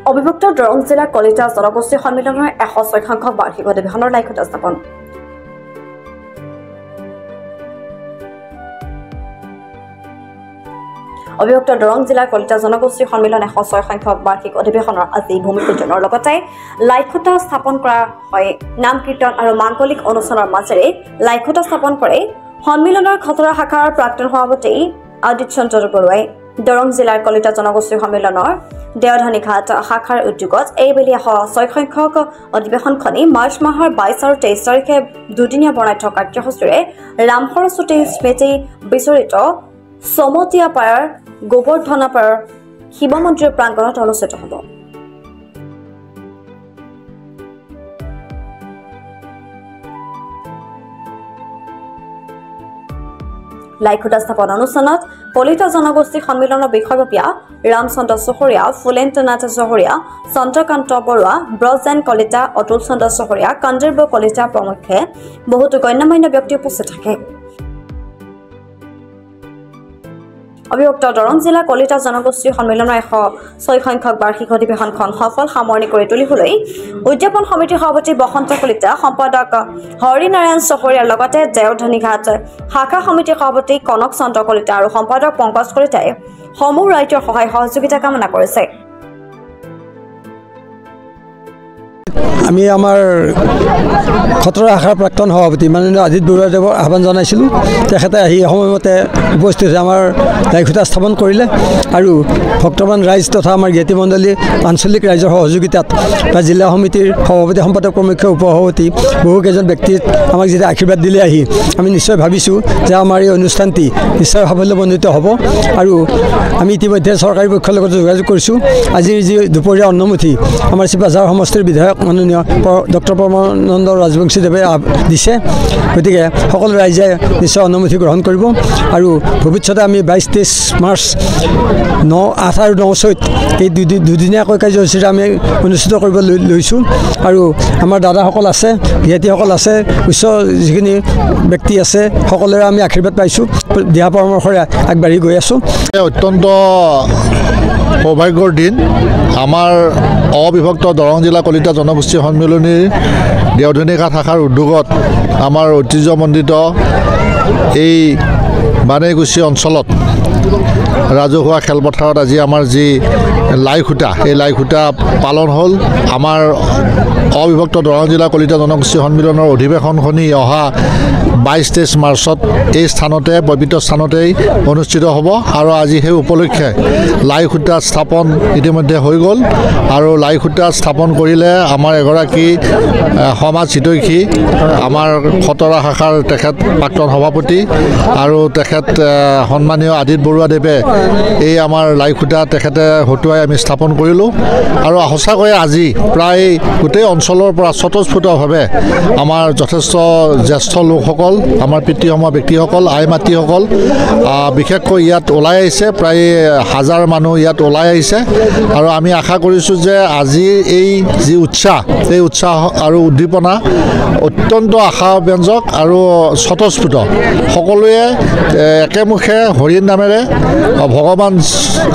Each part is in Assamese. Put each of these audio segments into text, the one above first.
অবিভক্ত দৰং জিলাৰ কলিতা জনগোষ্ঠী সন্মিলনৰ 106 সংখ্যক বাৰ্ষিক অধিৱেশনৰ লাইখুটা স্থাপন। অবিভক্ত দৰং জিলাৰ কলিতা জনগোষ্ঠী সন্মিলন 106 সংখ্যক বাৰ্ষিক অধিৱেশনৰ আজি ভূমি পূজনৰ লগতে লাইখুটা স্থাপন কৰা হয়। নাম কীৰ্তন আৰু মাংগলিক অনুষ্ঠানৰ মাজেৰে লাইখুটা স্থাপন কৰে সন্মিলনৰ খতৰা শাখাৰ প্ৰাক্তন সভাপতি আদিত চন্দ্ৰ বৰুৱাই। দৰং জিলাৰ কলিতা জনগোষ্ঠী সন্মিলনৰ দেওধানীঘাট শাখাৰ উদ্যোগত এইবেলি 106 সংখ্যক অধিৱেশনখনি মাৰ্চ মাহৰ 22 আৰু 23 তাৰিখে দুদিনীয়া বৰ্ণাঢ্য কাৰ্যসূচীৰে ৰাম সৰস্বতী স্মৃতি বিচৰিত সমতীয়াপাৰাৰ গোবৰ্ধনাপাৰাৰ শিৱ মন্দিৰ প্ৰাংগণত অনুষ্ঠিত হ'ব। লাইখুটা স্থাপন অনুষ্ঠানত কলিতা জনগোষ্ঠী সন্মিলনৰ বিষয়ববীয়া ৰামচন্দ্ৰ চহৰীয়া, ফুলেন্দ্ৰনাথ চহৰীয়া, চন্দ্ৰকান্ত বৰুৱা, ব্ৰজেন কলিতা, অতুল চন্দ্ৰ চহৰীয়া, কন্দৰ্ব কলিতা প্ৰমুখ্যে বহুতো গণ্যমান্য ব্যক্তি উপস্থিত থাকে। অবিভক্ত দৰং জিলা কলিতা জনগোষ্ঠী সন্মিলনৰ 106 সংখ্যক বাৰ্ষিক অধিৱেশনখন সফল সামৰণি কৰি তুলিবলৈ উদযাপন সমিতিৰ সভাপতি বসন্ত কলিতা, সম্পাদক হৰিনাৰায়ণ চহৰীয়াৰ লগতে দেওধানীঘাট শাখা সমিতিৰ সভাপতি কনক চন্দ্ৰ কলিতা আৰু সম্পাদক পংকজ কলিতাই সমূহ ৰাইজৰ সহায় সহযোগিতা কামনা কৰিছে। আমি আমাৰ খতৰা শাখাৰ প্ৰাক্তন সভাপতি মাননীয় আদিত বৰুৱাদেৱক আহ্বান জনাইছিলোঁ। তেখেতে আহি সময়মতে উপস্থিত হৈ আমাৰ লাইখুটা স্থাপন কৰিলে আৰু ভক্তবান ৰাইজ তথা আমাৰ জ্ঞাতি মণ্ডলী আঞ্চলিক ৰাইজৰ সহযোগিতাত বা জিলা সমিতিৰ সভাপতি সম্পাদক প্ৰমুখ্য উপসভাপতি বহুকেইজন ব্যক্তিত আমাক যেতিয়া আশীৰ্বাদ দিলে আহি আমি নিশ্চয় ভাবিছোঁ যে আমাৰ এই অনুষ্ঠানটি নিশ্চয় সাফল্যমণ্ডিত হ'ব। আৰু আমি ইতিমধ্যে চৰকাৰী পক্ষৰ লগত যোগাযোগ কৰিছোঁ। আজিৰ যি দুপৰীয়া অন্নমুঠি আমাৰ চিপাঝাৰ সমষ্টিৰ বিধায়ক মাননীয় ডক্টৰ পৰমানন্দ ৰাজবংশীদেৱে দিছে। গতিকে সকলো ৰাইজে নিশ্চয় অনুমতি গ্ৰহণ কৰিব আৰু ভৱিষ্যতে আমি 22-23 মাৰ্চ 8 আৰু 9 চৈত এই দুদিনীয়াকৈ কাৰ্যসূচীৰে আমি অনুষ্ঠিত কৰিব লৈছোঁ। আৰু আমাৰ দাদাসকল আছে, জ্ঞাতিসকল আছে, উচ্চ যিখিনি ব্যক্তি আছে, সকলোৰে আমি আশীৰ্বাদ পাইছোঁ, দিহা পৰামৰ্শৰে আগবাঢ়ি গৈ আছোঁ। অত্যন্ত সৌভাগ্যৰ দিন। আমাৰ অবিভক্ত দৰং জিলা কলিতা জনগোষ্ঠী সন্মিলনীৰ দেওধানীঘাট শাখাৰ উদ্যোগত আমাৰ ঐতিহ্যমণ্ডিত এই বানেগুচি অঞ্চলত ৰাজহুৱা খেলপথাৰত আজি আমাৰ যি লাইখুটা, এই লাইখুটা পালন হ'ল। আমাৰ অবিভক্ত দৰং জিলা কলিতা জনগোষ্ঠী সন্মিলনৰ অধিৱেশনখনি অহা 22-23 মাৰ্চত এই স্থানতে পবিত্ৰ স্থানতেই অনুষ্ঠিত হ'ব আৰু আজি সেই উপলক্ষে লাইখুটা স্থাপন ইতিমধ্যে হৈ গ'ল। আৰু লাইখুটা স্থাপন কৰিলে আমাৰ এগৰাকী সমাজ হিতৈষী, আমাৰ খতৰা শাখাৰ তেখেত প্ৰাক্তন সভাপতি আৰু তেখেত সন্মানীয় আদিত বৰুৱাদেৱে এই আমাৰ লাইখুটা তেখেতে হতুৱাই আমি স্থাপন কৰিলোঁ। আৰু সঁচাকৈয়ে আজি প্ৰায় গোটেই অঞ্চলৰ পৰা স্বতঃস্ফূৰ্তভাৱে আমাৰ যথেষ্ট জ্যেষ্ঠ লোকসকল, আমাৰ পিতৃসম ব্যক্তিসকল, আই মাতৃসকল বিশেষকৈ ইয়াত ওলাই আহিছে। প্ৰায় 1000 মানুহ ইয়াত ওলাই আহিছে আৰু আমি আশা কৰিছোঁ যে আজিৰ এই যি উৎসাহ, এই উৎসাহ আৰু উদ্দীপনা অত্যন্ত আশাব্যঞ্জক আৰু স্বতঃস্ফূৰ্ত। সকলোৱে একেমুখে হৰিৰ নামেৰে ভগৱান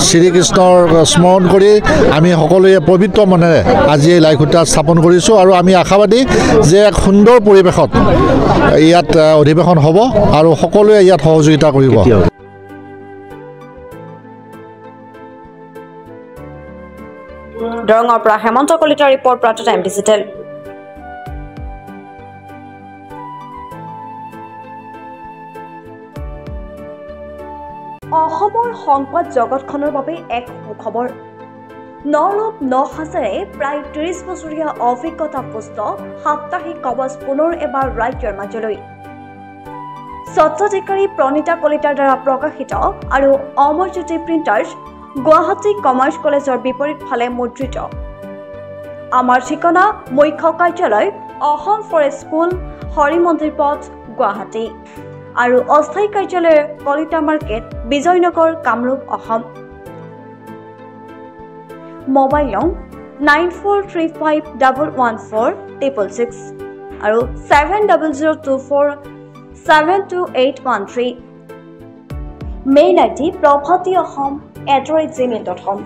শ্ৰীকৃষ্ণৰ স্মৰণ কৰি আমি সকলোৱে পবিত্ৰ মনেৰে আজি এই লাইখুটা স্থাপন কৰিছোঁ আৰু আমি আশাবাদী যে এক সুন্দৰ পৰিৱেশত ইয়াত অধিৱেশন হ'ব আৰু সকলোৱে ইয়াত সহযোগিতা কৰিব। দৰঙৰ পৰা হেমন্ত কলিতাৰ ৰিপৰ্ট, প্ৰাতঃ টাইম ডিজিটেল। অসমৰ সংবাদ জগতখনৰ বাবে এক সুখবৰ। নৰূপ নসাজেৰে প্ৰায় 30 বছৰীয়া অভিজ্ঞতাপুষ্ট সাপ্তাহিক কবচ পুনৰ এবাৰ ৰাজ্যৰ মাজলৈ। স্বত্বাধিকাৰী প্ৰণীতা কলিতাৰ দ্বাৰা প্ৰকাশিত আৰু অমৰজ্যোতি প্ৰিণ্টাৰ্ছ, গুৱাহাটী কমাৰ্চ কলেজৰ বিপৰীত ফালে মুদ্ৰিত। আমাৰ ঠিকনা মুখ্য কাৰ্যালয়, অসম ফৰেষ্ট স্কুল, হৰি মন্দিৰ পথ, গুৱাহাটী আৰু অস্থায়ী কাৰ্যালয় কলিতা মাৰ্কেট, বিজয়নগৰ, কামৰূপ, অসম। মোবাইল নং 9435114666 আৰু 7024722813। Mail ID probhatiahom@gmail.com।